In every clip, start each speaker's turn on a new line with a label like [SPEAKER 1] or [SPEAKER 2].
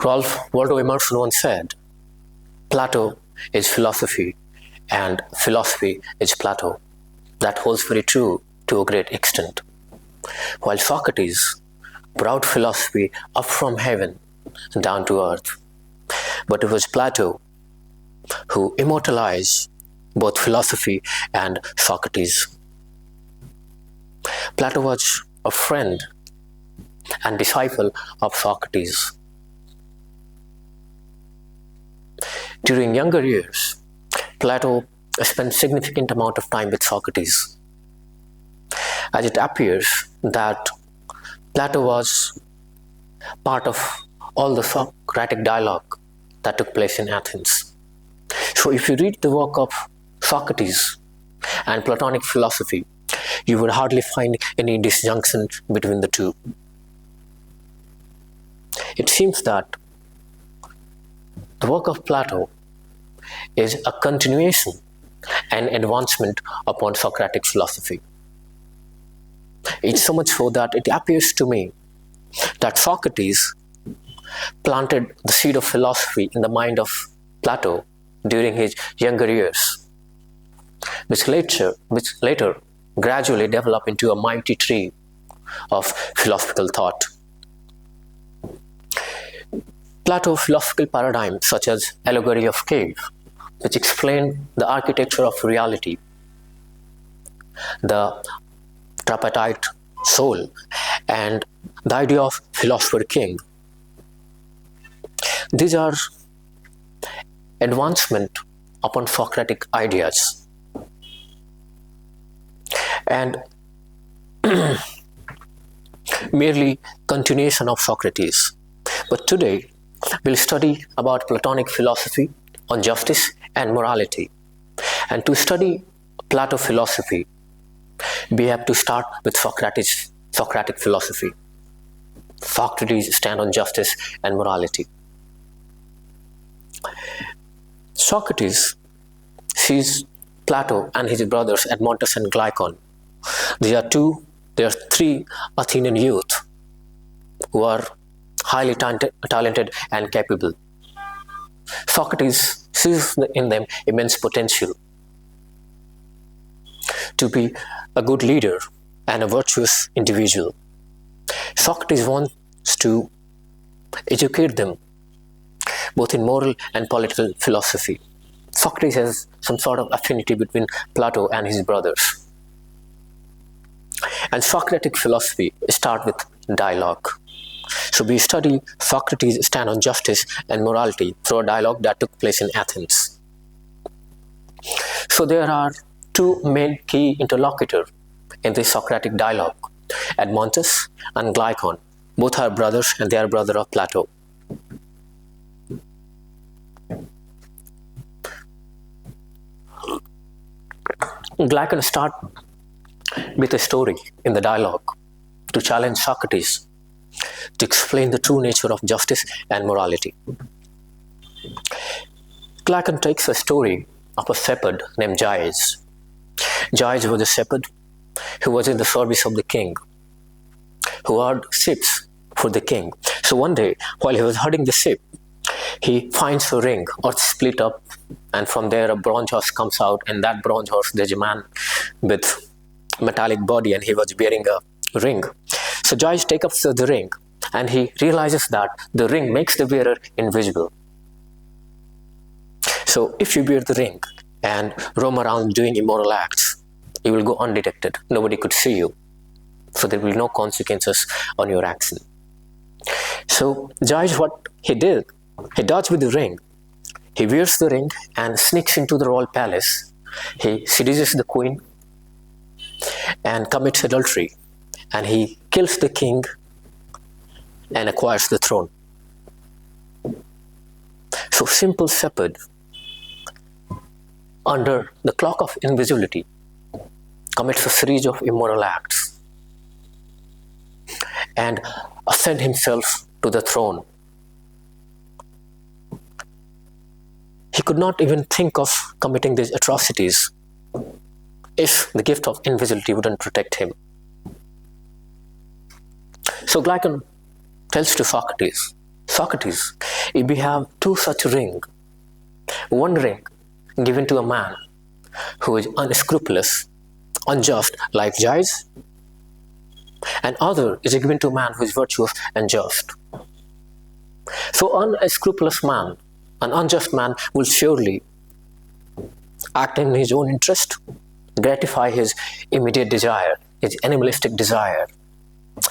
[SPEAKER 1] Ralph Waldo Emerson once said, Plato is philosophy and philosophy is Plato. That holds very true to a great extent. While Socrates brought philosophy up from heaven down to earth, but it was Plato who immortalized both philosophy and Socrates. Plato was a friend and disciple of Socrates. During younger years, Plato spent significant amount of time with Socrates, as it appears that Plato was part of all the Socratic dialogue that took place in Athens. So if you read the work of Socrates and Platonic philosophy, you would hardly find any disjunction between the two. It seems that the work of Plato is a continuation and advancement upon Socratic philosophy. It's so much so that it appears to me that Socrates planted the seed of philosophy in the mind of Plato during his younger years, which later gradually developed into a mighty tree of philosophical thought. Plato's philosophical paradigms such as allegory of cave, which explain the architecture of reality, the tripartite soul, and the idea of Philosopher-King. These are advancement upon Socratic ideas. And merely continuation of Socrates. But today, we'll study about Platonic philosophy on justice and morality. And to study Plato philosophy, we have to start with Socratic philosophy. Socrates stand on justice and morality. Socrates sees Plato and his brothers Admontus and Glycon. There are three Athenian youth who are highly talented and capable. Socrates sees in them immense potential to be a good leader and a virtuous individual. Socrates wants to educate them both in moral and political philosophy. Socrates has some sort of affinity between Plato and his brothers. And Socratic philosophy starts with dialogue. So we study Socrates' stand on justice and morality through a dialogue that took place in Athens. So there are two main key interlocutors in this Socratic dialogue, Admontus and Glycon. Both are brothers and they are brothers of Plato. Glycon starts with a story in the dialogue to challenge Socrates to explain the true nature of justice and morality. Glycon takes a story of a shepherd named Gyes. Gyes was a shepherd who was in the service of the king, who herded sheep for the king. So one day, while he was herding the sheep, he finds a ring or split up, and from there a bronze horse comes out, and that bronze horse, there's a man with metallic body, and he was bearing a ring. So Gyes takes up the ring, and he realizes that the ring makes the wearer invisible. So if you wear the ring and roam around doing immoral acts, you will go undetected. Nobody could see you. So there will be no consequences on your action. So Gyes, what he did, he does with the ring. He wears the ring and sneaks into the royal palace. He seduces the queen and commits adultery. And he kills the king and acquires the throne. So simple shepherd, under the cloak of invisibility, commits a series of immoral acts and ascend himself to the throne. He could not even think of committing these atrocities if the gift of invisibility wouldn't protect him. So Glycon tells to Socrates, Socrates, if we have two such rings, one ring given to a man who is unscrupulous, unjust like Jais, and other is given to a man who is virtuous and just. So unscrupulous man, an unjust man will surely act in his own interest, gratify his immediate desire, his animalistic desire,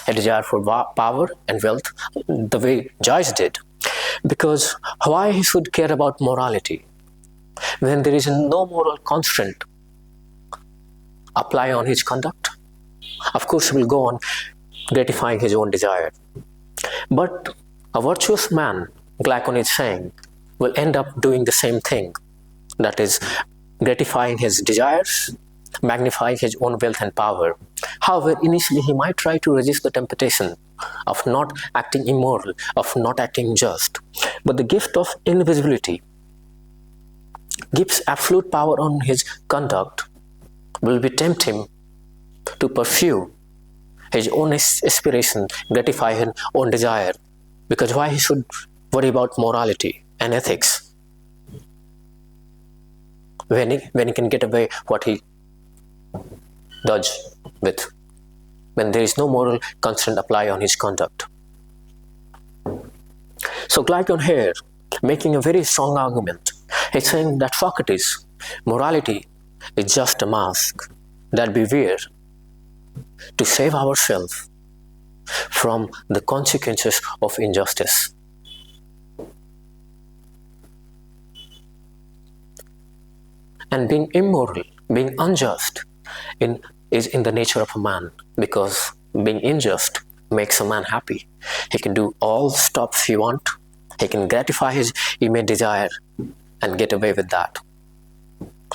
[SPEAKER 1] a desire for power and wealth, the way Jais did. Because why he should care about morality when there is no moral constraint apply on his conduct? Of course, he will go on gratifying his own desire. But a virtuous man, Glaucon is saying, will end up doing the same thing, that is, gratifying his desires, magnifying his own wealth and power. However, initially he might try to resist the temptation of not acting immoral, of not acting just. But the gift of invisibility gives absolute power on his conduct, will tempt him to pursue his own aspiration, gratify his own desire. Because why he should worry about morality and ethics when he can get away what he does with, when there is no moral constraint apply on his conduct. So Glaucon here, making a very strong argument, he's saying that Socrates, morality is just a mask that we wear to save ourselves from the consequences of injustice. And being immoral, being unjust is in the nature of a man, because being unjust makes a man happy. He can do all stops he wants, he can gratify his immediate desire and get away with that.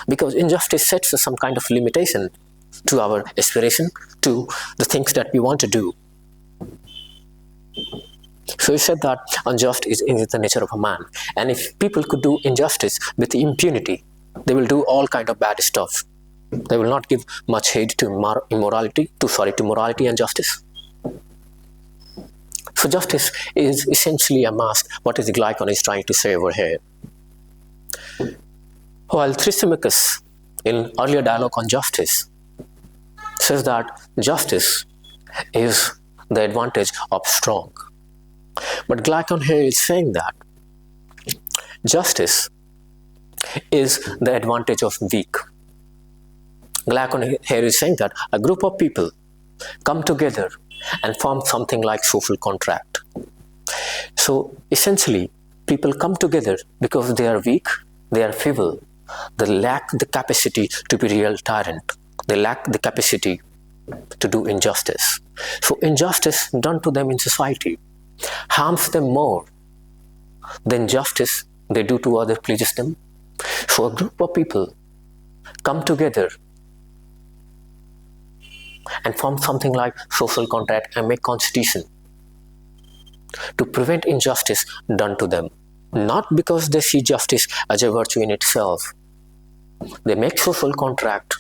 [SPEAKER 1] Because injustice sets some kind of limitation to our aspiration, to the things that we want to do. So he said that unjust is in the nature of a man. And if people could do injustice with impunity, they will do all kind of bad stuff. They will not give much heed to morality and justice. So justice is essentially a mask. What is Glaucon is trying to say over here? While Thrasymachus, in earlier dialogue on justice, says that justice is the advantage of strong. But Glaucon here is saying that justice is the advantage of weak. Glaucon here is saying that a group of people come together and form something like social contract. So essentially, people come together because they are weak, they are feeble, they lack the capacity to be real tyrant, they lack the capacity to do injustice. So injustice done to them in society harms them more than justice they do to others pleases them. So a group of people come together and form something like social contract and make constitution to prevent injustice done to them. Not because they see justice as a virtue in itself. They make social contract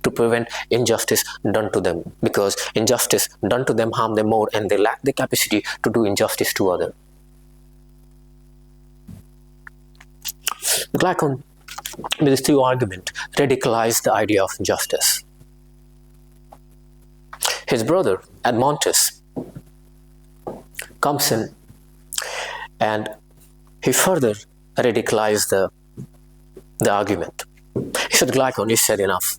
[SPEAKER 1] to prevent injustice done to them, because injustice done to them harm them more and they lack the capacity to do injustice to others. Glaucon, with his two argument, radicalized the idea of justice. His brother, Admontus, comes in and he further radicalized the argument. He said, Glaucon, you said enough.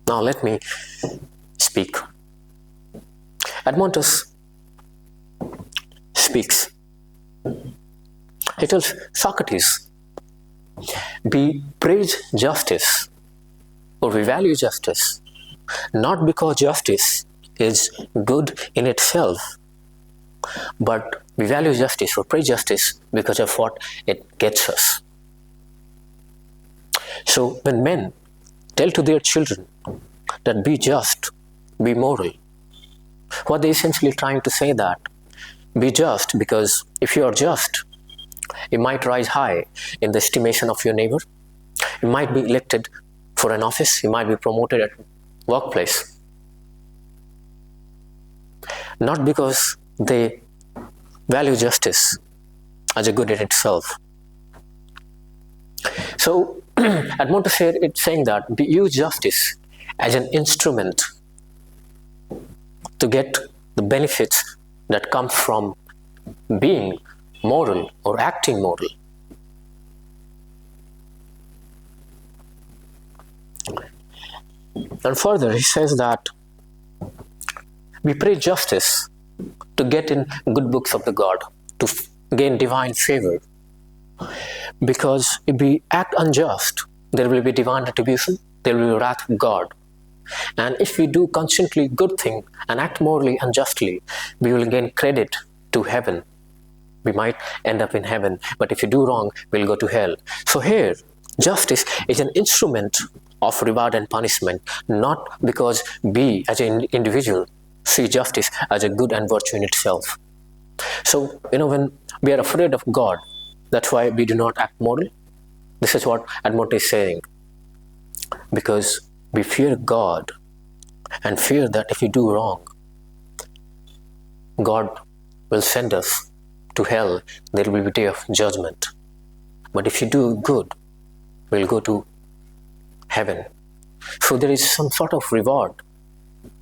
[SPEAKER 1] Now let me speak. Admontus speaks. He tells Socrates, we praise justice or we value justice not because justice is good in itself, but we value justice or praise justice because of what it gets us. So when men tell to their children that be just, be moral, what they essentially trying to say that be just, because if you are just, you might rise high in the estimation of your neighbor, you might be elected for an office, you might be promoted at workplace. Not because they value justice as a good in itself. So Edmund said it's saying that we use justice as an instrument to get the benefits that come from being moral or acting moral. And further, he says that we pray justice to get in good books of the God, to gain divine favor. Because if we act unjust, there will be divine retribution, there will be wrath of God. And if we do constantly good thing and act morally and justly, we will gain credit to heaven. We might end up in heaven, but if you do wrong, we'll go to hell. So here, justice is an instrument of reward and punishment, not because we as an individual see justice as a good and virtue in itself. So, when we are afraid of God, that's why we do not act moral. This is what Edmund is saying. Because we fear God and fear that if we do wrong, God will send us to hell. There will be a day of judgment. But if you do good, we'll go to heaven. So there is some sort of reward,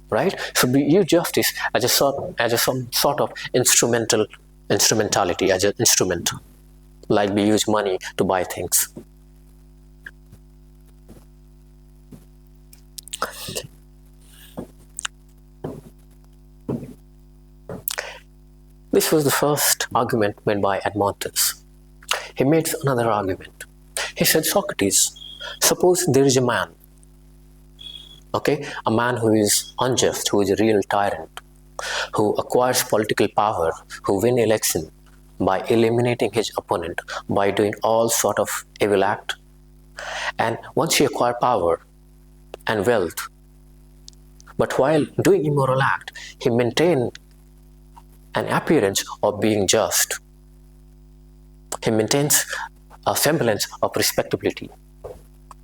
[SPEAKER 1] right? So we use justice as some sort of instrumentality, as an instrument, like we use money to buy things. This was the first argument made by Admontus. He made another argument. He said, Socrates, suppose there is a man, a man who is unjust, who is a real tyrant, who acquires political power, who wins election by eliminating his opponent, by doing all sort of evil act. And once he acquires power and wealth, but while doing immoral act, he maintains an appearance of being just. He maintains a semblance of respectability.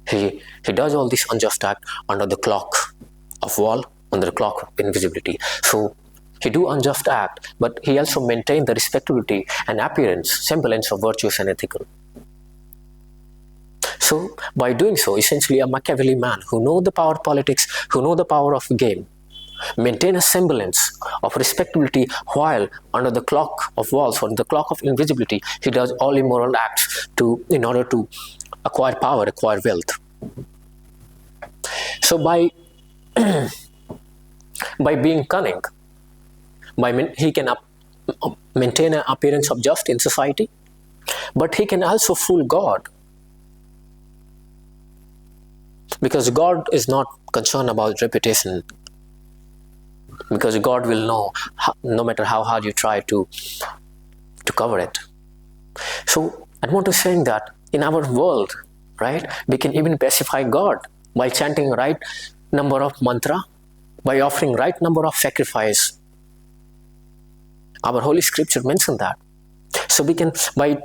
[SPEAKER 1] He does all this unjust act under the cloak of wall, under the cloak of invisibility. So he do unjust act, but he also maintains the respectability and appearance, semblance of virtuous and ethical. So by doing so, essentially a Machiavelli man who knows the power of politics, who knows the power of game, maintain a semblance of respectability while under the cloak of walls or the cloak of invisibility, he does all immoral acts in order to acquire power, acquire wealth. So by being cunning, he can maintain an appearance of just in society, but he can also fool God. Because God is not concerned about reputation. Because God will know, no matter how hard you try to cover it. So Edmund is saying that in our world, right, we can even pacify God by chanting right number of mantra, by offering right number of sacrifice. Our Holy Scripture mentions that. So we can, by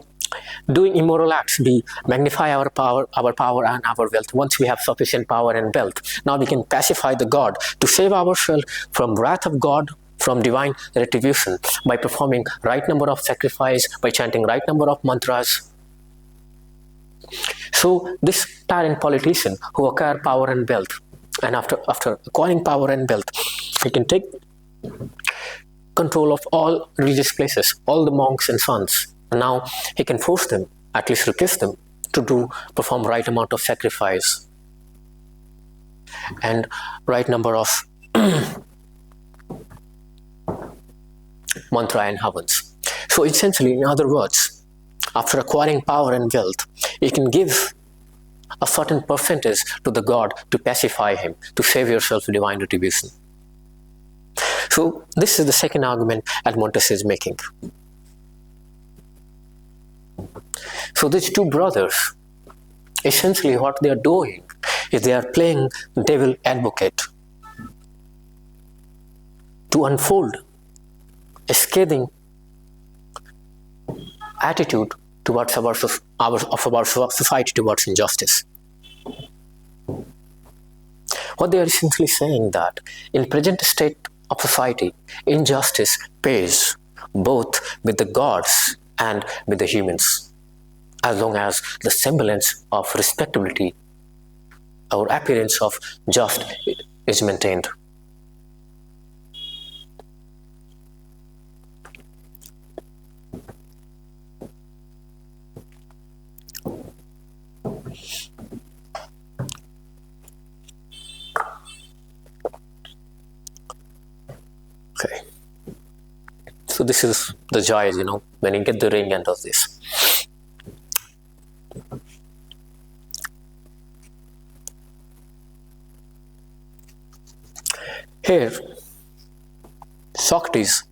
[SPEAKER 1] doing immoral acts, we magnify our power and our wealth. Once we have sufficient power and wealth, now we can pacify the God to save ourselves from wrath of God, from divine retribution, by performing right number of sacrifice, by chanting right number of mantras. So this tyrant politician who acquire power and wealth, and after acquiring power and wealth, he can take control of all religious places, all the monks and sons. And now he can force them, at least request them, to perform right amount of sacrifice and right number of mantra and havans. So essentially, in other words, after acquiring power and wealth, you can give a certain percentage to the God to pacify him, to save yourself from divine retribution. So this is the second argument Admontus is making. So these two brothers, essentially what they are doing is they are playing devil advocate to unfold a scathing attitude towards our society towards injustice. What they are essentially saying that in present state of society, injustice pays both with the gods and with the humans, as long as the semblance of respectability or appearance of just is maintained. Okay. So this is the joy, when you get the ring and does this. Here, Socrates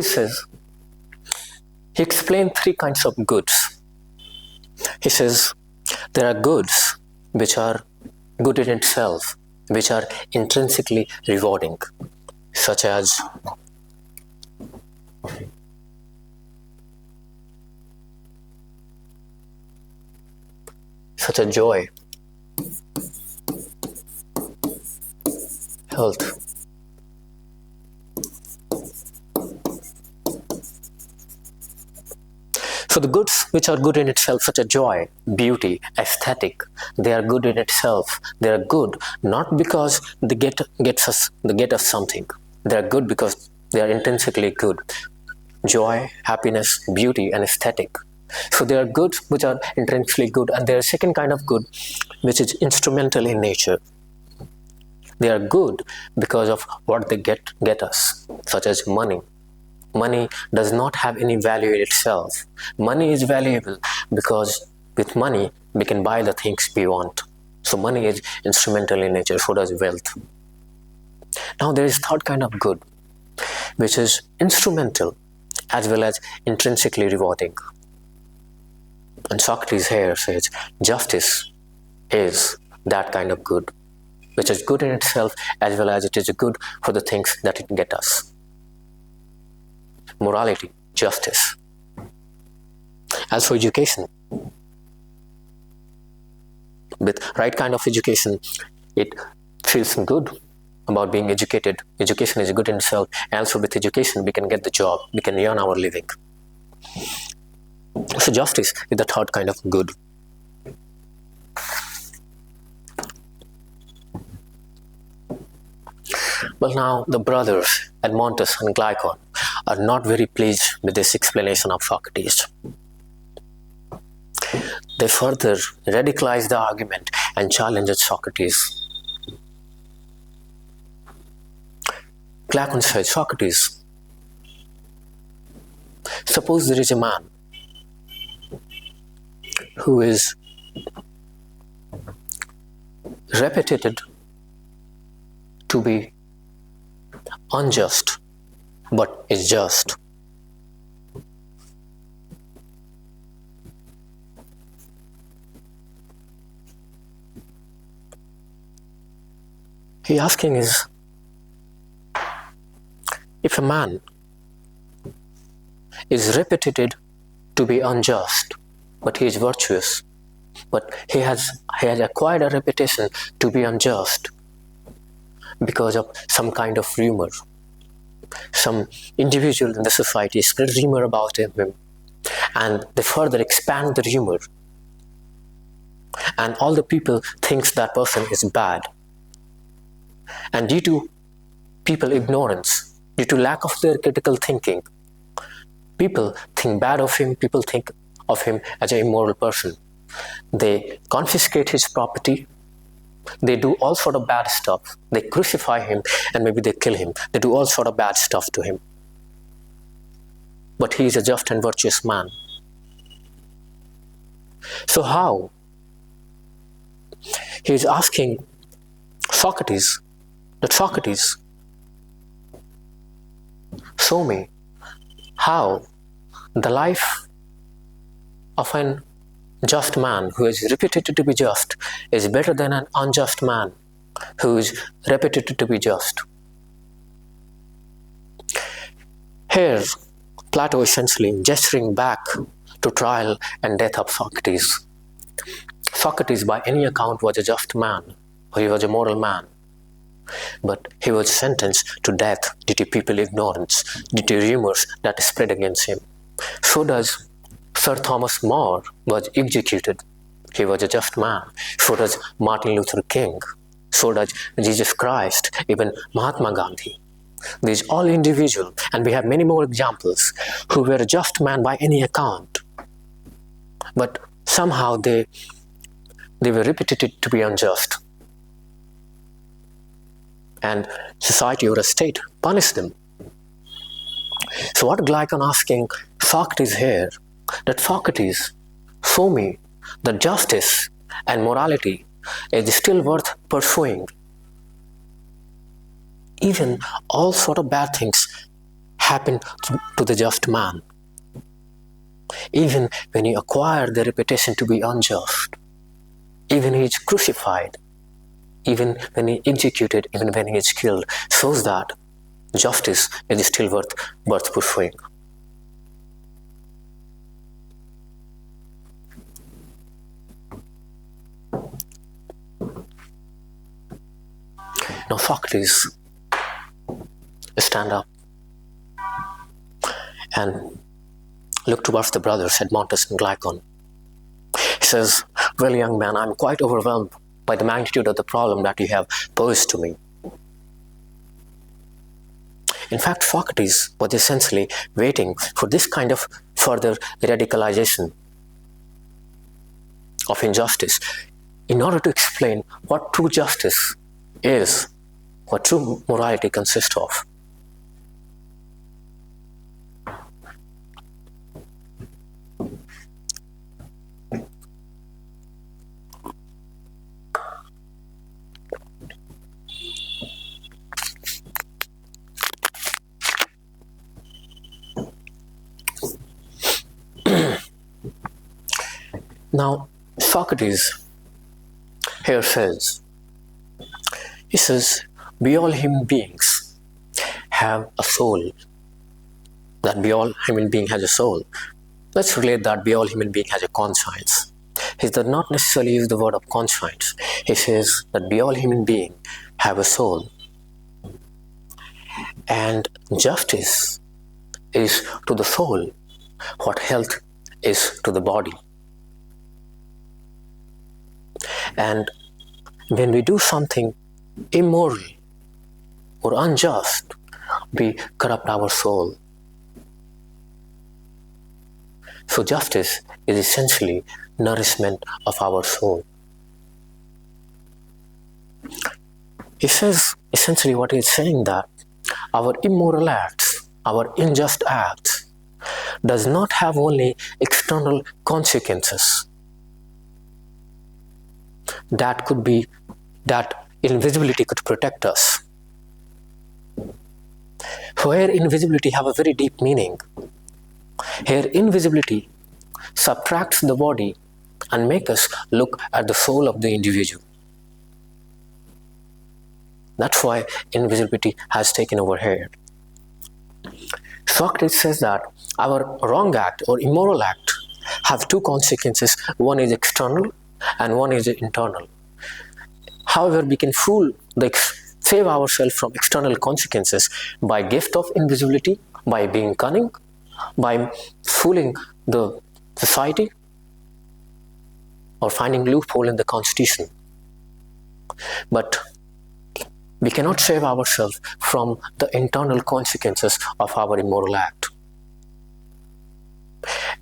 [SPEAKER 1] says, he explained three kinds of goods. He says there are goods which are good in itself, which are intrinsically rewarding, such as joy, health, so the goods which are good in itself, such as joy, beauty, aesthetic, they are good in itself. They are good not because they get us something. They are good because they are intrinsically good. Joy, happiness, beauty, and aesthetic. So there are goods which are intrinsically good, and there is a second kind of good which is instrumental in nature. They are good because of what they get us, such as money. Money does not have any value in itself. Money is valuable because with money we can buy the things we want. So money is instrumental in nature, so does wealth. Now there is third kind of good, which is instrumental as well as intrinsically rewarding. And Socrates here says justice is that kind of good, which is good in itself as well as it is good for the things that it gets us. Morality, justice. As for education, with right kind of education, it feels good about being educated. Education is good in itself, and also with education we can get the job, we can earn our living. So justice is the third kind of good. Well, now the brothers Admontus and Glycon are not very pleased with this explanation of Socrates. They further radicalize the argument and challenge Socrates. Glycon said, Socrates, suppose there is a man who is reputed to be unjust but is just. He asking is, if a man is reputed to be unjust but he is virtuous, but he has acquired a reputation to be unjust because of some kind of rumor. Some individual in the society spread rumor about him, and they further expand the rumor, and all the people thinks that person is bad. And due to people ignorance, due to lack of their critical thinking, people think bad of him, people think of him as an immoral person. They confiscate his property. They do all sort of bad stuff. They crucify him and maybe they kill him. They do all sort of bad stuff to him. But he is a just and virtuous man. So how? He is asking Socrates, that Socrates, show me how the life of an just man who is reputed to be just is better than an unjust man who is reputed to be just. Here, Plato essentially gesturing back to trial and death of Socrates. Socrates, by any account, was a just man, or he was a moral man. But he was sentenced to death due to people's ignorance, due to rumors that spread against him. So does Sir Thomas More was executed. He was a just man. So does Martin Luther King. So does Jesus Christ, even Mahatma Gandhi. These all individuals, and we have many more examples, who were a just man by any account. But somehow they were reputed to be unjust. And society or a state punished them. So what Glycon asking Socrates here, that Socrates, show me that justice and morality is still worth pursuing. Even all sort of bad things happen to the just man. Even when he acquired the reputation to be unjust, even he is crucified, even when he executed, even when he is killed, shows that justice is still worth pursuing. Now Socrates stand up and look towards the brothers Admontus and Glycon. He says, "Well, young man, I'm quite overwhelmed by the magnitude of the problem that you have posed to me." In fact, Socrates was essentially waiting for this kind of further radicalization of injustice in order to explain what true justice is, what true morality consists of. Now, Socrates here says, we all human beings have a soul. That we all human being has a soul. Let's relate that we all human being has a conscience. He does not necessarily use the word of conscience. He says that we all human being have a soul. And justice is to the soul what health is to the body. And when we do something immoral or unjust, we corrupt our soul. So justice is essentially nourishment of our soul. He says, essentially what he is saying, that our immoral acts, our unjust acts, does not have only external consequences. That invisibility could protect us. Where invisibility have a very deep meaning. Here invisibility subtracts the body and makes us look at the soul of the individual. That's why invisibility has taken over here. Socrates says that our wrong act or immoral act have two consequences. One is external and one is internal. However, we can save ourselves from external consequences by gift of invisibility, by being cunning, by fooling the society, or finding loophole in the constitution. But we cannot save ourselves from the internal consequences of our immoral act.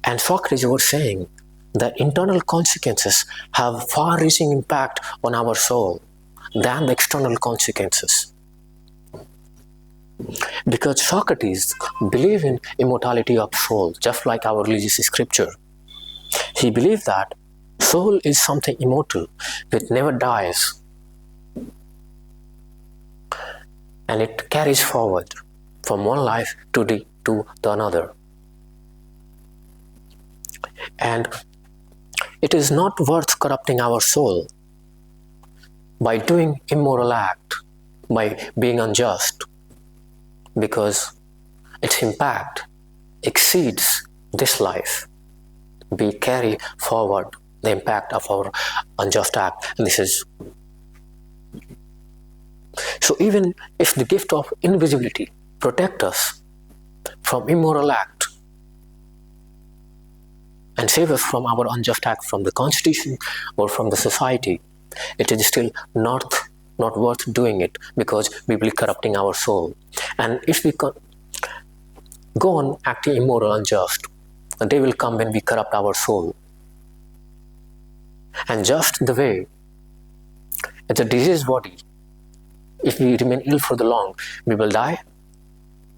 [SPEAKER 1] And Socrates was saying the internal consequences have far-reaching impact on our soul than the external consequences. Because Socrates believed in immortality of soul, just like our religious scripture. He believed that soul is something immortal, which never dies, and it carries forward from one life to the another. And it is not worth corrupting our soul by doing immoral act, by being unjust, because its impact exceeds this life. We carry forward the impact of our unjust act, and this is so. Even if the gift of invisibility protect us from immoral act and save us from our unjust act from the constitution or from the society, it is still not worth doing it, because we will be corrupting our soul. And if we go on acting immoral, unjust, the day will come when we corrupt our soul. And just the way it's a diseased body, if we remain ill for the long, we will die,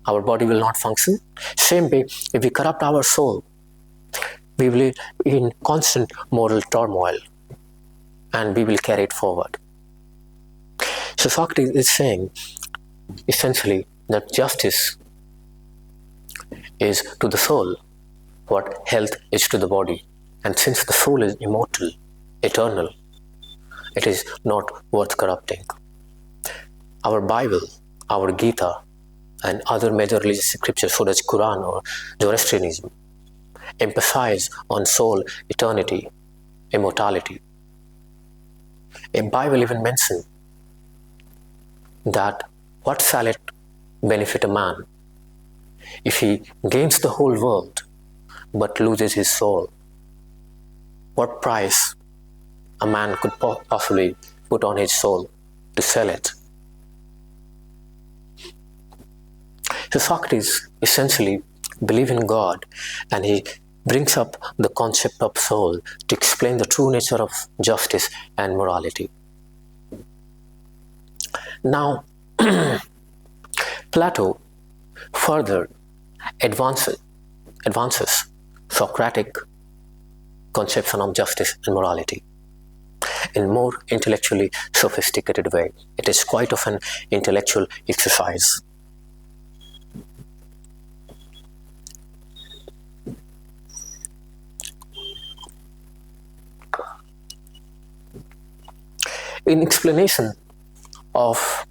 [SPEAKER 1] our body will not function. Same way, if we corrupt our soul, we will be in constant moral turmoil, and we will carry it forward. So Socrates is saying essentially that justice is to the soul what health is to the body. And since the soul is immortal, eternal, it is not worth corrupting. Our Bible, our Gita, and other major religious scriptures, such as Quran or Zoroastrianism, emphasize on soul eternity, immortality. A Bible even mentions that what shall it benefit a man if he gains the whole world but loses his soul? What price a man could possibly put on his soul to sell it? So Socrates essentially believes in God, and he brings up the concept of soul to explain the true nature of justice and morality. Now, Plato further advances Socratic conception of justice and morality in more intellectually sophisticated way. It is quite of an intellectual exercise. In explanation of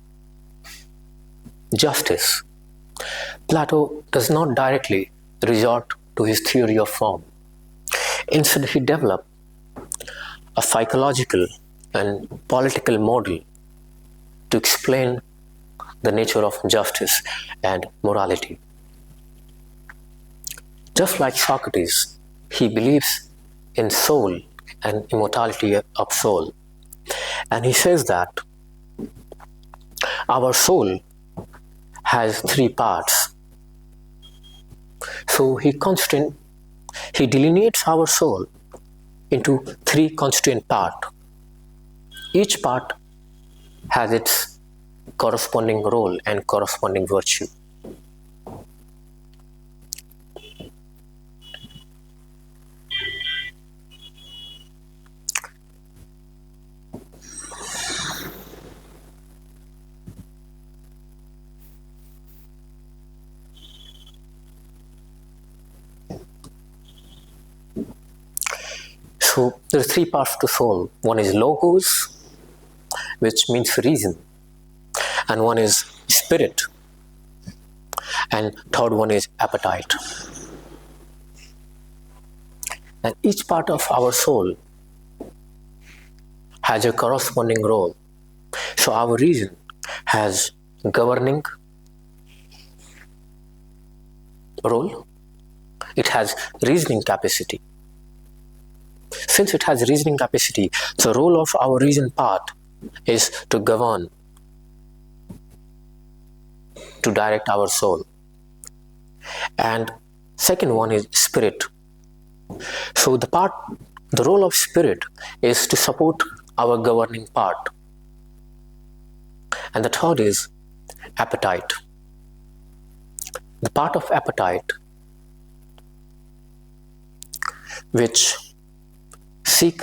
[SPEAKER 1] justice, Plato does not directly resort to his theory of form. Instead, he developed a psychological and political model to explain the nature of justice and morality. Just like Socrates, he believes in soul and immortality of soul. And he says that our soul has three parts. So he delineates our soul into three constituent parts. Each part has its corresponding role and corresponding virtue. So there are three parts to soul. One is logos, which means reason, and one is spirit, and third one is appetite. And each part of our soul has a corresponding role. So our reason has governing role. It has reasoning capacity. Since it has reasoning capacity, the role of our reason part is to govern, to direct our soul. And second one is spirit, So the role of spirit is to support our governing part. And the third is appetite. The part of appetite which seek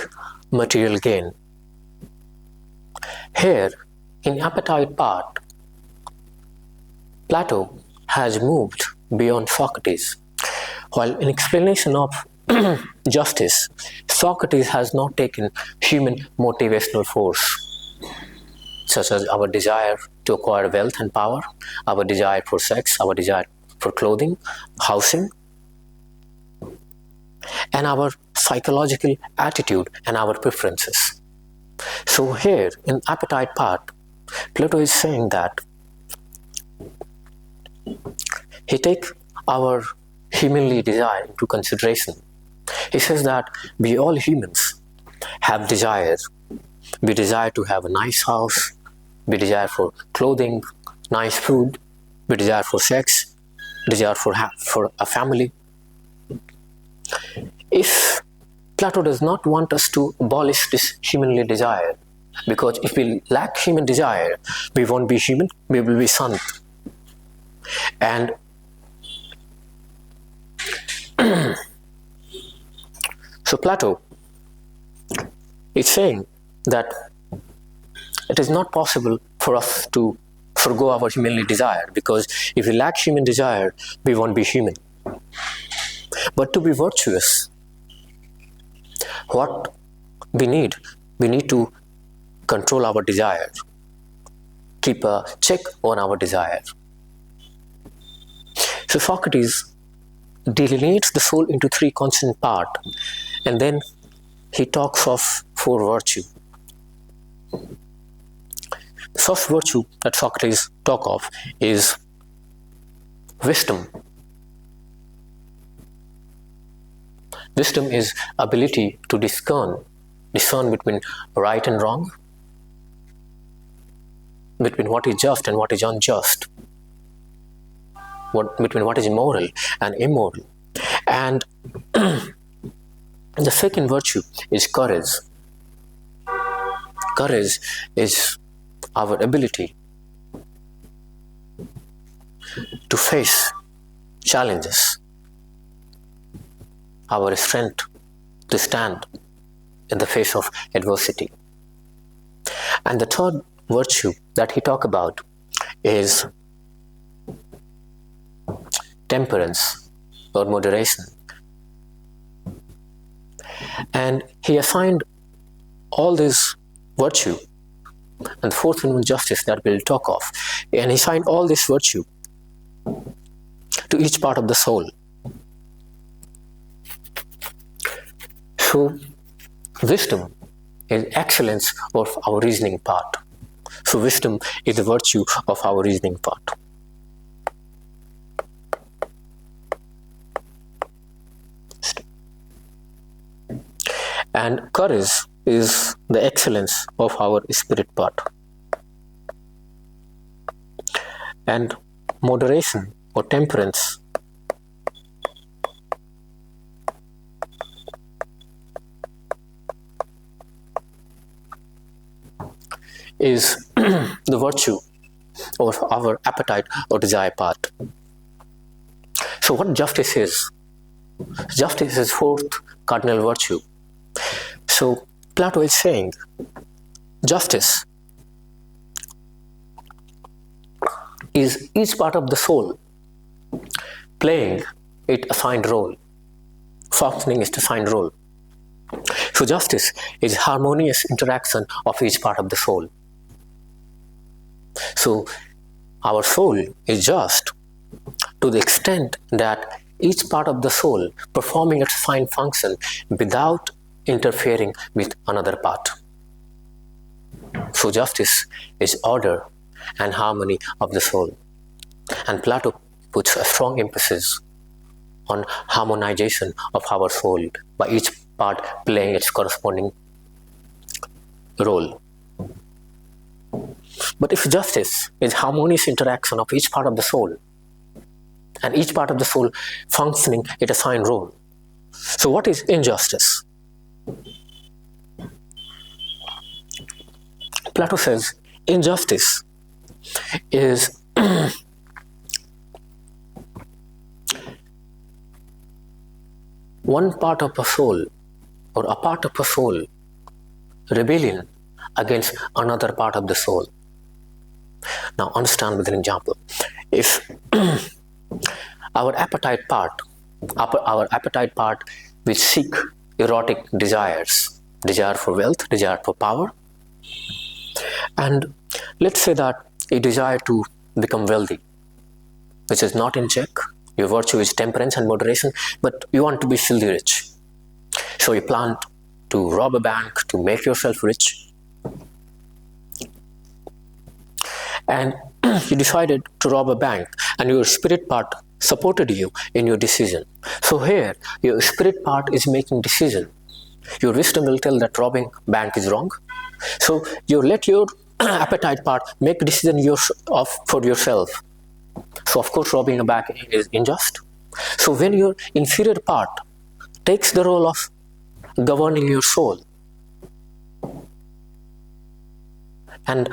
[SPEAKER 1] material gain. Here, in appetite part, Plato has moved beyond Socrates. While in explanation of justice, Socrates has not taken human motivational force, such as our desire to acquire wealth and power, our desire for sex, our desire for clothing, housing, and our psychological attitude and our preferences. So here in appetite part, Plato is saying that he takes our humanly desire into consideration. He says that we all humans have desires. We desire to have a nice house, we desire for clothing, nice food, we desire for sex, desire for a family. If Plato does not want us to abolish this humanly desire, because if we lack human desire, we won't be human, we will be sant. And so Plato is saying that it is not possible for us to forgo our humanly desire, because if we lack human desire, we won't be human. But to be virtuous, what we need to control our desire, keep a check on our desire. So Socrates delineates the soul into three constant parts, and then he talks of four virtues. The first virtue that Socrates talks of is wisdom. Wisdom is ability to discern between right and wrong, between what is just and what is unjust, between what is moral and immoral. And the second virtue is courage. Courage is our ability to face challenges, our strength to stand in the face of adversity. And the third virtue that he talks about is temperance or moderation. And he assigned all this virtue, and the fourth one was justice that we'll talk of. And he assigned all this virtue to each part of the soul. So wisdom is excellence of our reasoning part. So wisdom is the virtue of our reasoning part. And courage is the excellence of our spirit part. And moderation or temperance is the virtue of our appetite or desire part. So what justice is? Justice is fourth cardinal virtue. So Plato is saying justice is each part of the soul playing its assigned role, functioning its assigned role. So justice is harmonious interaction of each part of the soul. So our soul is just to the extent that each part of the soul performing its assigned function without interfering with another part. So justice is order and harmony of the soul. And Plato puts a strong emphasis on harmonization of our soul by each part playing its corresponding role. But if justice is harmonious interaction of each part of the soul, and each part of the soul functioning its assigned role, So what is injustice? Plato says injustice is one part of a soul, or a part of a soul, rebellion against another part of the soul. Now understand with an example. If our appetite part which seek erotic desires, desire for wealth, desire for power, and let's say that a desire to become wealthy, which is not in check. Your virtue is temperance and moderation, but you want to be filthy rich. So you plan to rob a bank to make yourself rich. And you decided to rob a bank, and your spirit part supported you in your decision. So here, your spirit part is making decision. Your wisdom will tell that robbing bank is wrong. So you let your appetite part make decision for yourself. So of course robbing a bank is unjust. So when your inferior part takes the role of governing your soul, and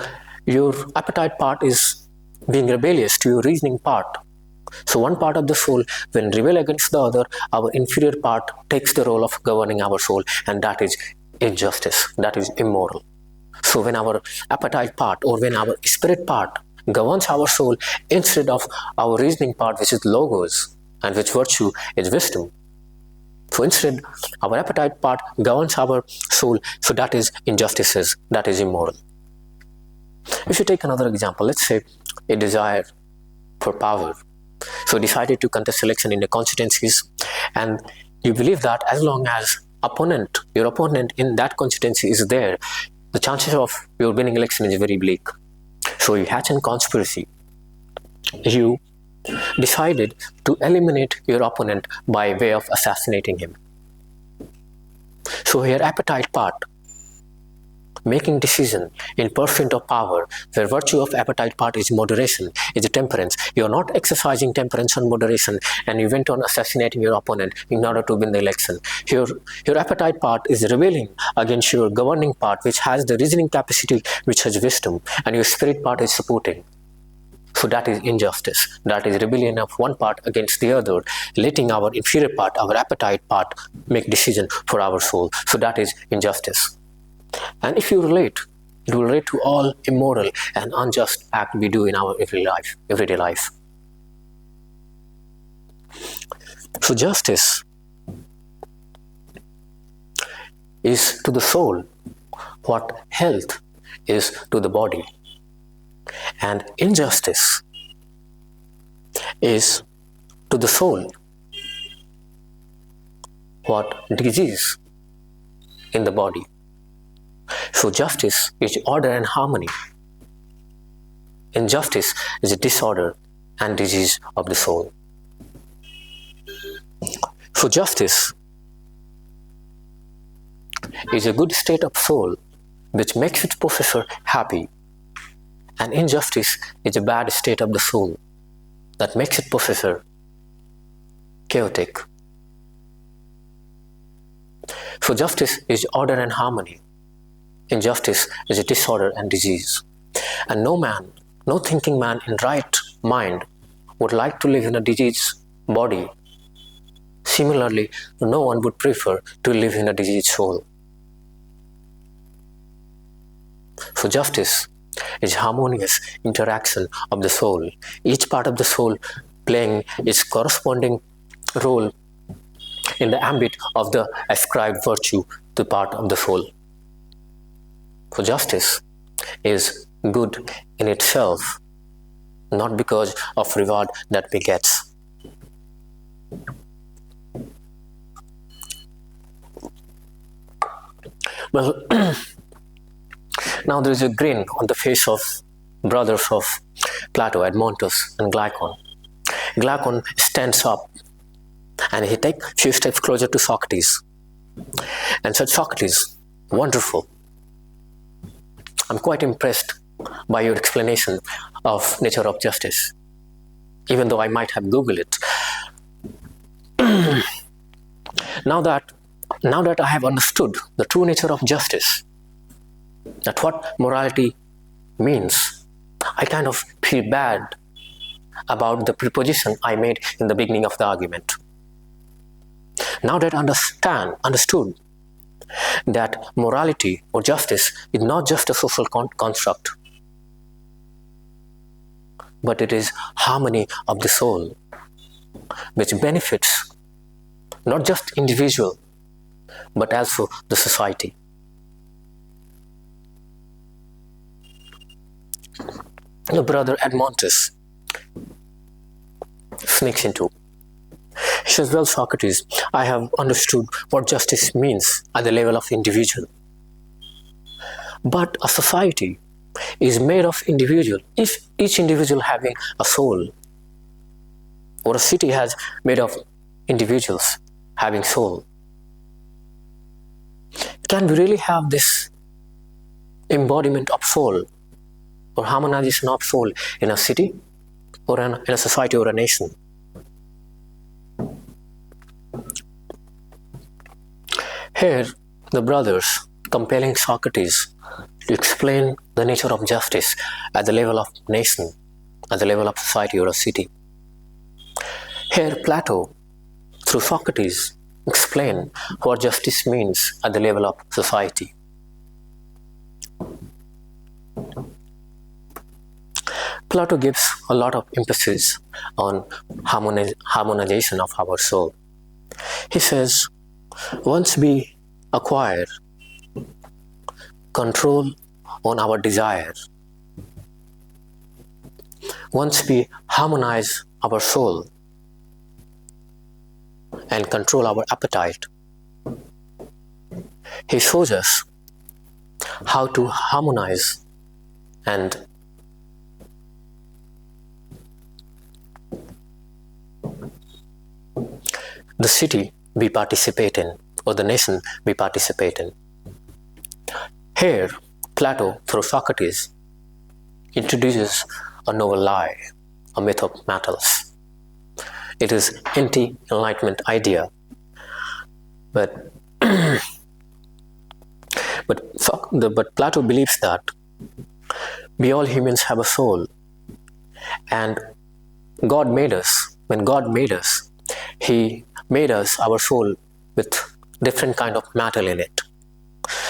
[SPEAKER 1] your appetite part is being rebellious to your reasoning part. So one part of the soul, when rebel against the other, our inferior part takes the role of governing our soul, and that is injustice, that is immoral. So when our appetite part, or when our spirit part governs our soul instead of our reasoning part, which is logos, and which virtue is wisdom. So instead, our appetite part governs our soul, so that is injustices, that is immoral. If you take another example, let's say a desire for power. So decided to contest election in the constituencies, and you believe that as long as your opponent in that constituency is there, the chances of your winning election is very bleak. So you hatch a conspiracy. You decided to eliminate your opponent by way of assassinating him. So your appetite part making decision in pursuit of power, where virtue of appetite part is moderation, is temperance. You are not exercising temperance and moderation, and you went on assassinating your opponent in order to win the election. Your appetite part is rebelling against your governing part, which has the reasoning capacity, which has wisdom, and your spirit part is supporting. So that is injustice. That is rebellion of one part against the other, letting our inferior part, our appetite part, make decision for our soul. So that is injustice. And if you relate, it will relate to all immoral and unjust act we do in our everyday life. So justice is to the soul what health is to the body, and injustice is to the soul what disease in the body. So justice is order and harmony. Injustice is a disorder and disease of the soul. So justice is a good state of soul which makes its possessor happy, and injustice is a bad state of the soul that makes its possessor chaotic. So justice is order and harmony. Injustice is a disorder and disease. And no thinking man in right mind would like to live in a diseased body. Similarly, no one would prefer to live in a diseased soul. So justice is harmonious interaction of the soul, each part of the soul playing its corresponding role in the ambit of the ascribed virtue to part of the soul. So justice is good in itself, not because of reward that we get. Well, now there is a grin on the face of brothers of Plato, Edmontus and Glaucon. Glaucon stands up and he takes a few steps closer to Socrates and said, "Socrates, wonderful. I'm quite impressed by your explanation of nature of justice, even though I might have Googled it. Now that I have understood the true nature of justice, that what morality means, I kind of feel bad about the preposition I made in the beginning of the argument. Now that I understood that morality or justice is not just a social construct, but it is harmony of the soul, which benefits not just individual, but also the society. The brother Admontus sneaks into. He says, well, Socrates, I have understood what justice means at the level of individual. But a society is made of individuals. If each individual having a soul, or a city has made of individuals having soul, can we really have this embodiment of soul or harmonization of soul in a city or in a society or a nation? Here, the brothers compelling Socrates to explain the nature of justice at the level of nation, at the level of society or a city. Here, Plato, through Socrates, explain what justice means at the level of society. Plato gives a lot of emphasis on harmonization of our soul. He says, once we acquire control on our desire, once we harmonize our soul and control our appetite, he shows us how to harmonize and the city we participate in, or the nation we participate in. Here, Plato, through Socrates, introduces a novel lie, a myth of metals. It is anti-enlightenment idea, but Plato believes that we all humans have a soul, and God made us. When God made us, He made us, our soul, with different kind of metal in it.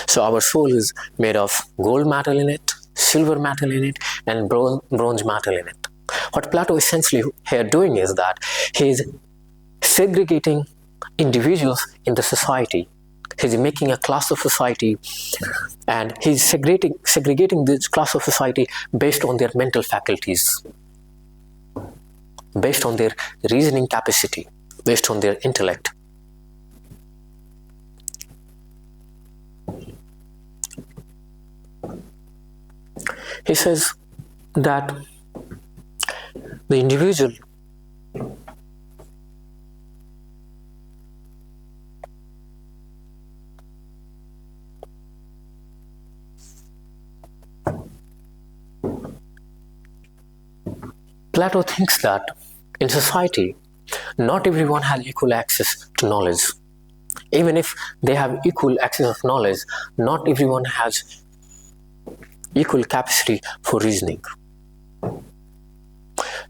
[SPEAKER 1] So our soul is made of gold metal in it, silver metal in it, and bronze metal in it. What Plato essentially here doing is that he is segregating individuals in the society. He's making a class of society, and he's segregating this class of society based on their mental faculties, based on their reasoning capacity, based on their intellect. He says that the individual Plato thinks that in society, not everyone has equal access to knowledge. Even if they have equal access of knowledge, not everyone has equal capacity for reasoning.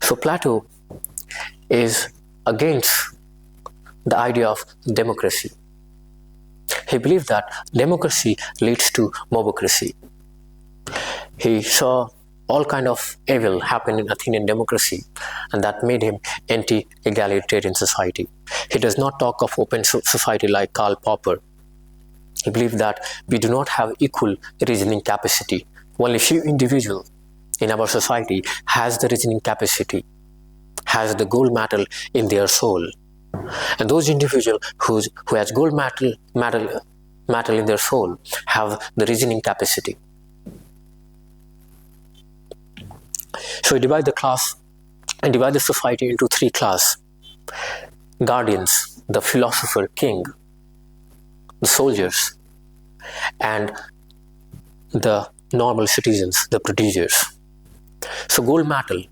[SPEAKER 1] So Plato is against the idea of democracy. He believed that democracy leads to mobocracy. He saw all kind of evil happen in Athenian democracy, and that made him anti-egalitarian society. He does not talk of open society like Karl Popper. He believed that we do not have equal reasoning capacity. Only few individuals in our society has the reasoning capacity, has the gold metal in their soul. And those individuals who has gold metal in their soul have the reasoning capacity. So we divide the class and divide the society into three classes: guardians, the Philosopher-King, the soldiers, and the normal citizens, the producers. So gold metal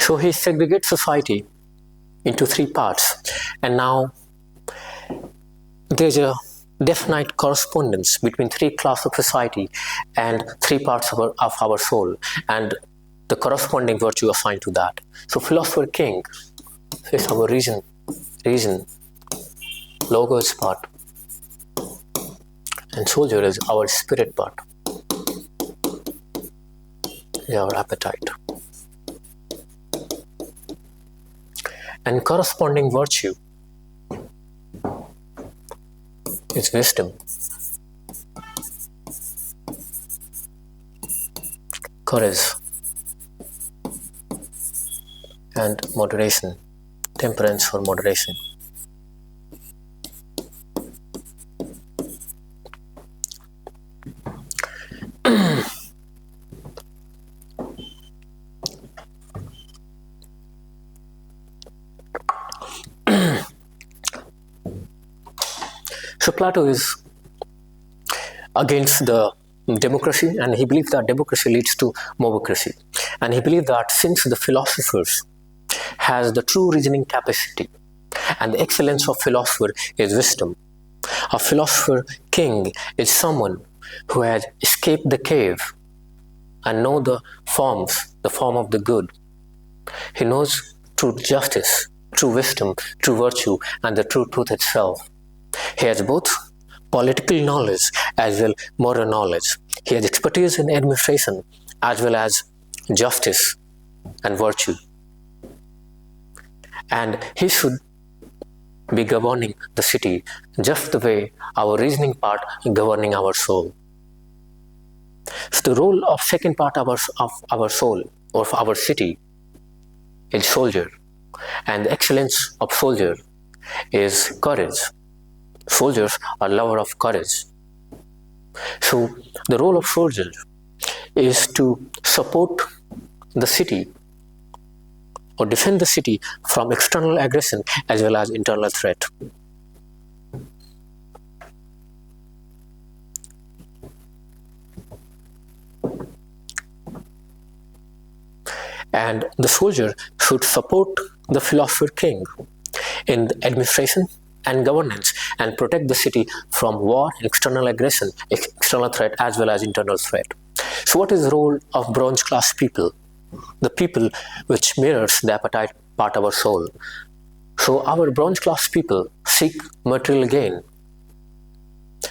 [SPEAKER 1] So he segregates society into three parts, and now there's a definite correspondence between three classes of society and three parts of our soul, and the corresponding virtue assigned to that. So Philosopher King is our reason, logos part, and soldier is our spirit part, is our appetite. And corresponding virtue is wisdom, courage, and moderation, temperance or moderation. So Plato is against the democracy, and he believed that democracy leads to mobocracy. And he believed that since the philosophers has the true reasoning capacity, and the excellence of philosopher is wisdom, a philosopher king is someone who has escaped the cave and know the form of the good. He knows true justice, true wisdom, true virtue, and the true truth itself. He has both political knowledge as well moral knowledge. He has expertise in administration as well as justice and virtue. And he should be governing the city just the way our reasoning part is governing our soul. So the role of second part of our soul or of our city is soldier, and the excellence of soldier is courage. Soldiers are lover of courage. So the role of soldier is to support the city or defend the city from external aggression as well as internal threat. And the soldier should support the philosopher king in administration and governance and protect the city from war, external aggression, external threat as well as internal threat. So what is the role of bronze class people? The people which mirrors the appetite part of our soul. So our bronze class people seek material gain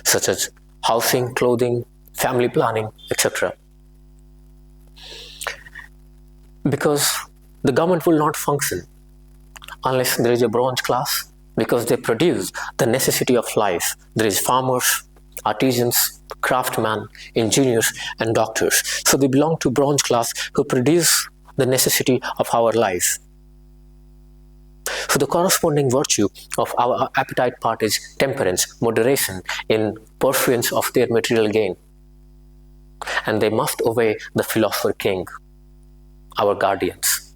[SPEAKER 1] such as housing, clothing, family planning, etc. Because the government will not function unless there is a bronze class, because they produce the necessity of life. There is farmers, artisans, craftsmen, engineers, and doctors. So they belong to bronze class who produce the necessity of our life. So the corresponding virtue of our appetite part is temperance, moderation in pursuance of their material gain. And they must obey the philosopher king, our guardians.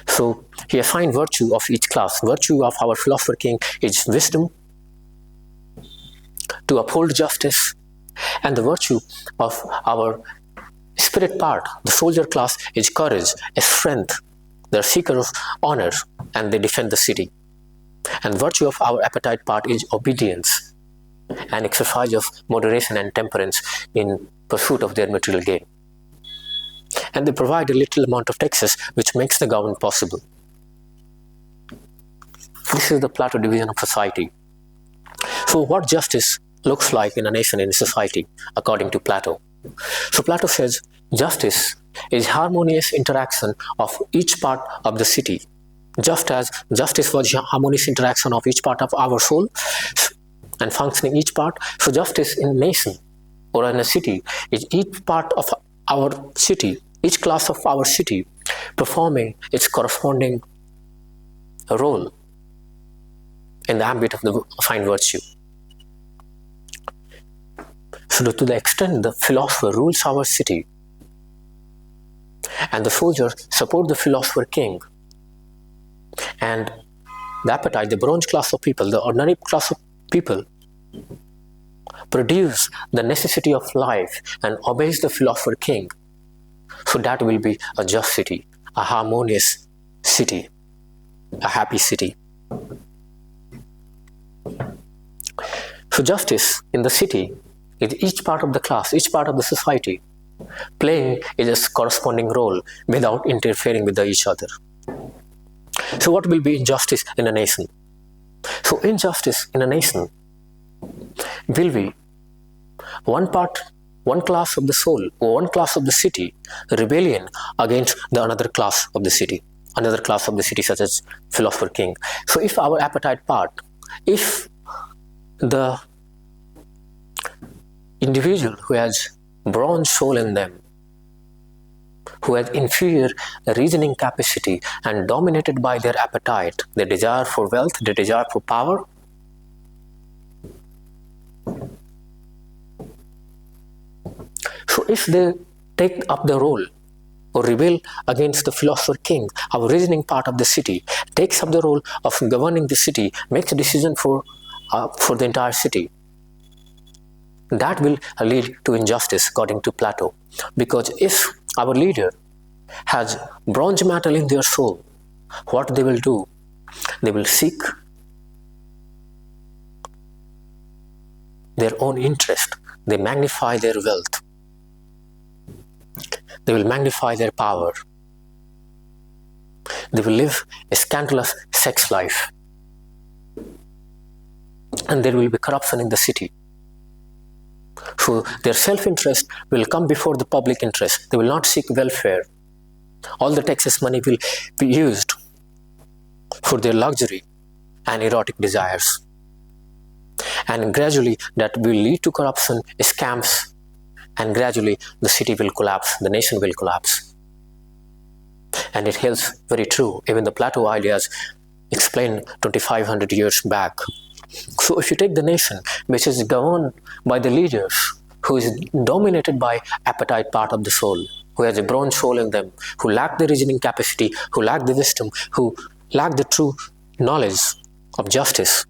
[SPEAKER 1] So he assigned virtue of each class. Virtue of our philosopher king is wisdom, to uphold justice, and the virtue of our spirit part, the soldier class, is courage, a strength. They are seekers of honor and they defend the city. And virtue of our appetite part is obedience and exercise of moderation and temperance in pursuit of their material gain. And they provide a little amount of taxes which makes the government possible. This is the Plato division of society. So what justice looks like in a nation, in a society, according to Plato. So Plato says justice is harmonious interaction of each part of the city. Just as justice was harmonious interaction of each part of our soul and functioning each part, so justice in a nation or in a city is each part of our city, each class of our city performing its corresponding role in the ambit of the assigned virtue. So to the extent the philosopher rules our city and the soldiers support the philosopher king, and the appetite, the bronze class of people, the ordinary class of people produce the necessity of life and obeys the philosopher king, so that will be a just city, a harmonious city, a happy city. So justice in the city is each part of the class, each part of the society playing its corresponding role without interfering with each other. So what will be injustice in a nation? So injustice in a nation will be one class of the soul or one class of the city rebellion against the another class of the city such as Philosopher-King. So if our appetite part, if the individual who has bronze soul in them, who has inferior reasoning capacity and dominated by their appetite, their desire for wealth, their desire for power, so if they take up the role or rebel against the Philosopher-King, our reasoning part of the city takes up the role of governing the city, makes a decision for the entire city, that will lead to injustice according to Plato. Because if our leader has bronze metal in their soul, what they will do? They will seek their own interest. They magnify their wealth. They will magnify their power. They will live a scandalous sex life. And there will be corruption in the city. So their self-interest will come before the public interest. They will not seek welfare. All the taxes money will be used for their luxury and erotic desires. And gradually that will lead to corruption, scams, and gradually the city will collapse, the nation will collapse. And it holds very true. Even the Plato ideas explained 2500 years back. So if you take the nation which is governed by the leaders who is dominated by appetite part of the soul, who has a bronze soul in them, who lack the reasoning capacity, who lack the wisdom, who lack the true knowledge of justice.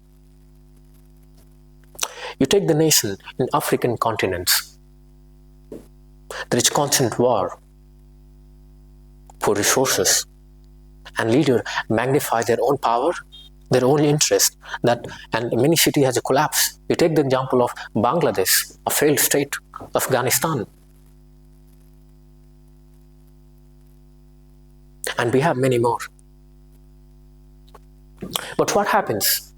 [SPEAKER 1] You take the nation in African continents, there is constant war for resources, and leaders magnify their own power, their own interest, and many cities has a collapse. You take the example of Bangladesh, a failed state, Afghanistan, and we have many more. But what happens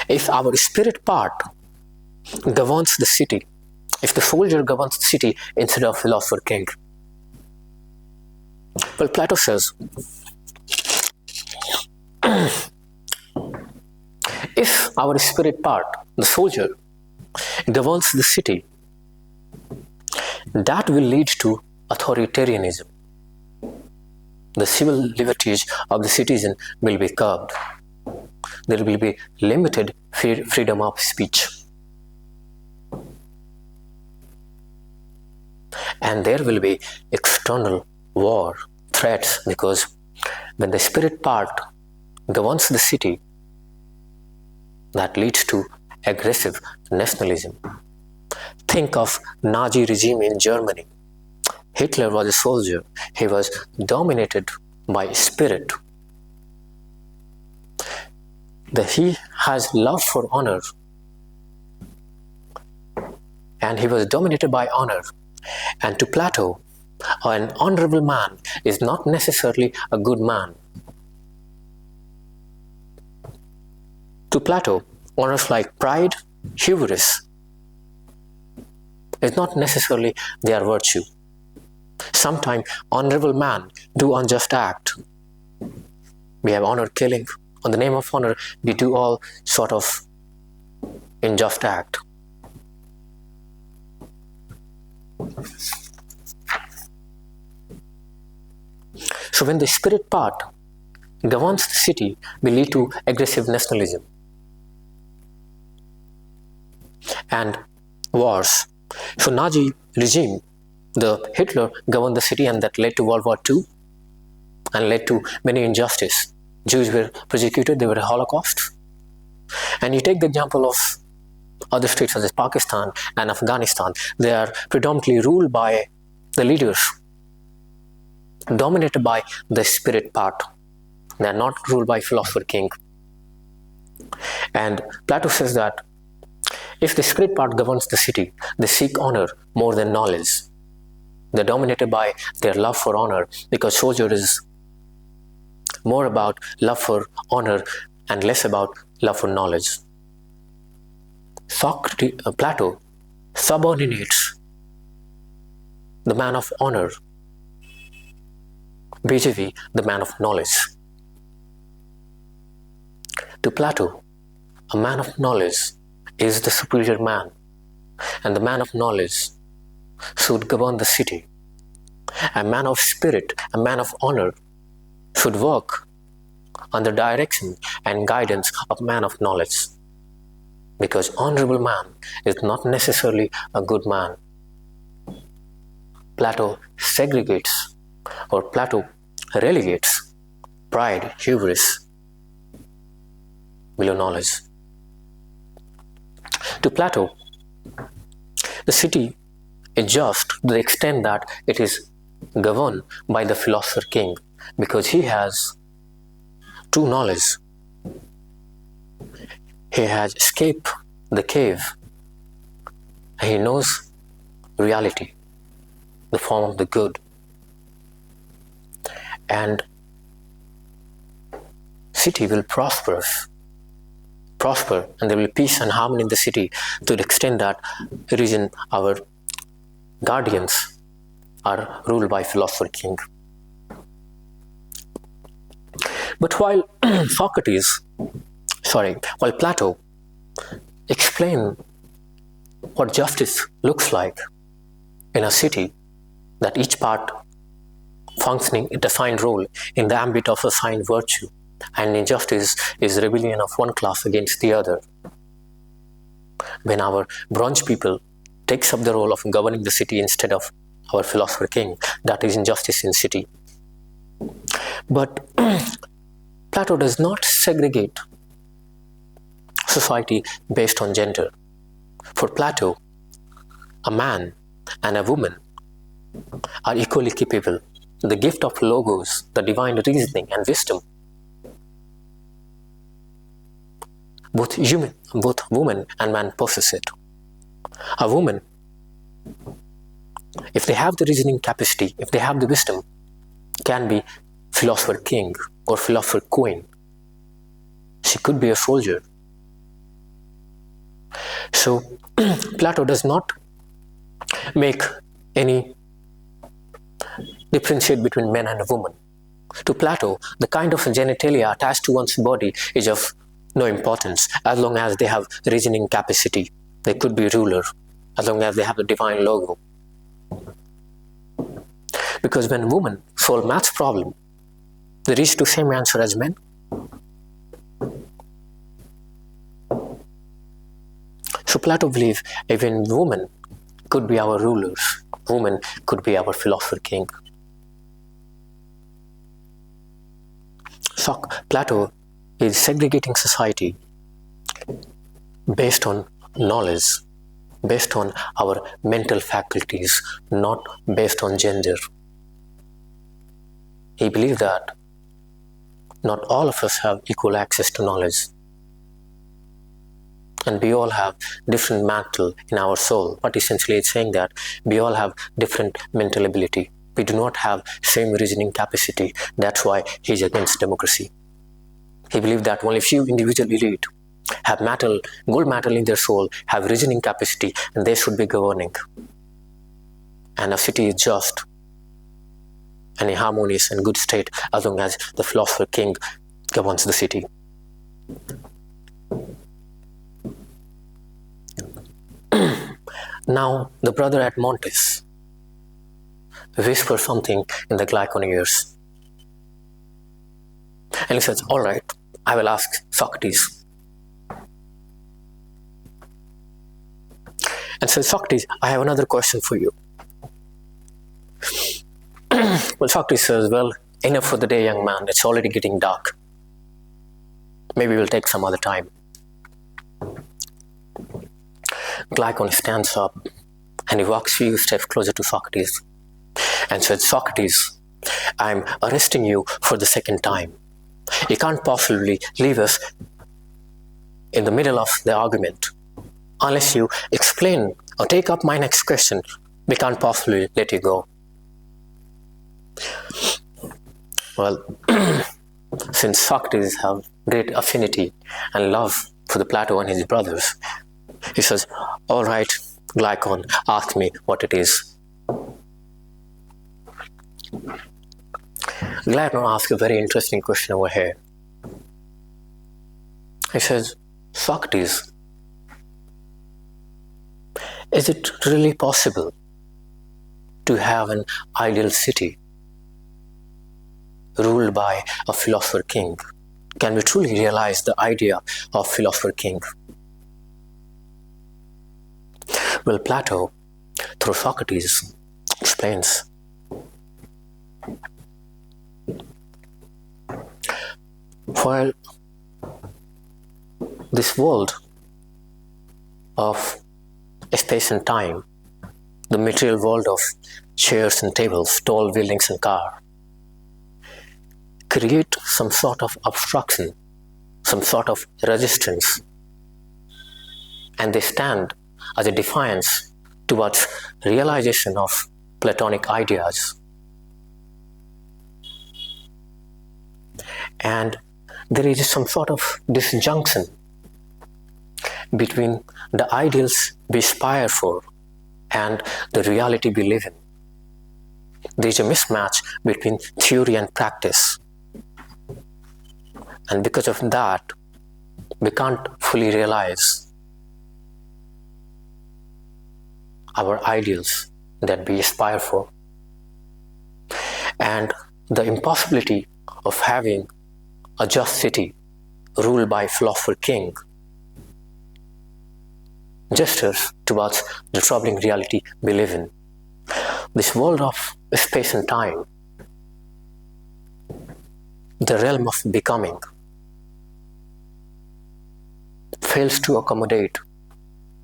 [SPEAKER 1] if our spirit part governs the city, if the soldier governs the city instead of Philosopher-King? Well, Plato says, if our spirit part, the soldier, governs the city, that will lead to authoritarianism. The civil liberties of the citizen will be curbed. There will be limited freedom of speech. And there will be external war, threats, because when the spirit part governs the city, that leads to aggressive nationalism. Think of Nazi regime in Germany. Hitler was a soldier. He was dominated by spirit. He has love for honor, and he was dominated by honor. And to Plato, an honorable man is not necessarily a good man. To Plato, honors like pride, hubris is not necessarily their virtue. Sometimes honorable man do unjust act. We have honor killing. On the name of honor, we do all sort of unjust act. So when the spirit part governs the city, will lead to aggressive nationalism and wars. So Nazi regime, the Hitler governed the city, and that led to World War II and led to many injustice. Jews were persecuted, they were Holocaust. And you take the example of other states such as Pakistan and Afghanistan, they are predominantly ruled by the leaders dominated by the spirit part. They are not ruled by Philosopher-King. And Plato says that if the spirit part governs the city, they seek honor more than knowledge. They're dominated by their love for honor, because soldier is more about love for honor and less about love for knowledge. Plato subordinates the man of honor vis-a-vis the man of knowledge. To Plato, a man of knowledge is the superior man, and the man of knowledge should govern the city. A man of spirit, a man of honor, should work under direction and guidance of man of knowledge. Because honorable man is not necessarily a good man. Plato segregates, or Plato relegates pride, hubris below knowledge. To Plato, the city is just to the extent that it is governed by the Philosopher-King, because he has true knowledge. He has escaped the cave, and he knows reality, the form of the good. And city will prosper, and there will be peace and harmony in the city to the extent that region our guardians are ruled by Philosopher-King. But while Plato explained what justice looks like in a city, that each part functioning a defined role in the ambit of assigned virtue, and injustice is rebellion of one class against the other. When our bronze people takes up the role of governing the city instead of our Philosopher-King, that is injustice in city. But Plato does not segregate society based on gender. For Plato, a man and a woman are equally capable. The gift of logos, the divine reasoning and wisdom, both woman and man possess it. A woman, if they have the reasoning capacity, if they have the wisdom, can be Philosopher-King or Philosopher Queen. She could be a soldier. So Plato does not make any differentiate between men and a woman. To Plato, the kind of genitalia attached to one's body is of no importance, as long as they have reasoning capacity. They could be ruler, as long as they have the divine logo. Because when women solve maths problem, they reach the same answer as men. So Plato believes even women could be our rulers, women could be our Philosopher-King. So Plato is segregating society based on knowledge, based on our mental faculties, not based on gender. He believed that not all of us have equal access to knowledge, and we all have different mantle in our soul. But essentially it's saying that we all have different mental ability. We do not have same reasoning capacity. That's why he's against democracy. He believed that only few individual elite have gold metal in their soul, have reasoning capacity, and they should be governing. And a city is just and a harmonious and good state as long as the Philosopher-King governs the city. Now the brother at Montes whispers something in the Glycon ears. And he says, all right, I will ask Socrates. And says, Socrates, I have another question for you. Well, Socrates says, well, enough for the day, young man. It's already getting dark. Maybe we'll take some other time. Glycon stands up and he walks few steps closer to Socrates and said, Socrates, I'm arresting you for the second time. You can't possibly leave us in the middle of the argument. Unless you explain or take up my next question, we can't possibly let you go. Well, since Socrates have great affinity and love for the Plato and his brothers, he says, all right, Glycon, ask me what it is. Glycon asks a very interesting question over here. He says, Socrates, is it really possible to have an ideal city ruled by a philosopher-king? Can we truly realize the idea of philosopher-king? Well, Plato, through Socrates, explains. While this world of space and time, the material world of chairs and tables, tall buildings and cars, create some sort of obstruction, some sort of resistance, and they stand as a defiance towards realization of Platonic ideas. And there is some sort of disjunction between the ideals we aspire for and the reality we live in. There is a mismatch between theory and practice. And because of that, we can't fully realize our ideals that we aspire for. And the impossibility of having a just city ruled by a philosopher-king gestures towards the troubling reality we live in. This world of space and time, the realm of becoming, fails to accommodate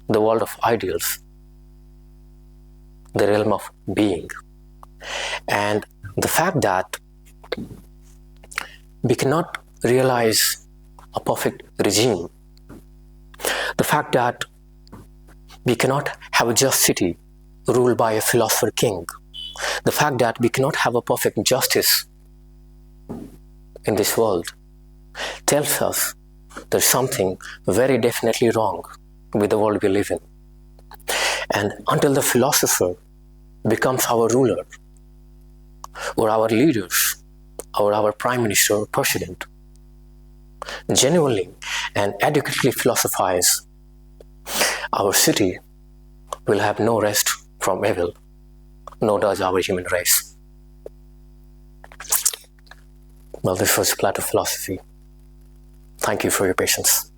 [SPEAKER 1] the world of ideals, the realm of being. And the fact that we cannot realize a perfect regime, the fact that we cannot have a just city ruled by a philosopher-king, the fact that we cannot have a perfect justice in this world tells us there's something very definitely wrong with the world we live in. And until the philosopher becomes our ruler, or our leaders, or our prime minister or president, genuinely and adequately philosophize, our city will have no rest from evil, nor does our human race. Well, this was Plato philosophy. Thank you for your patience.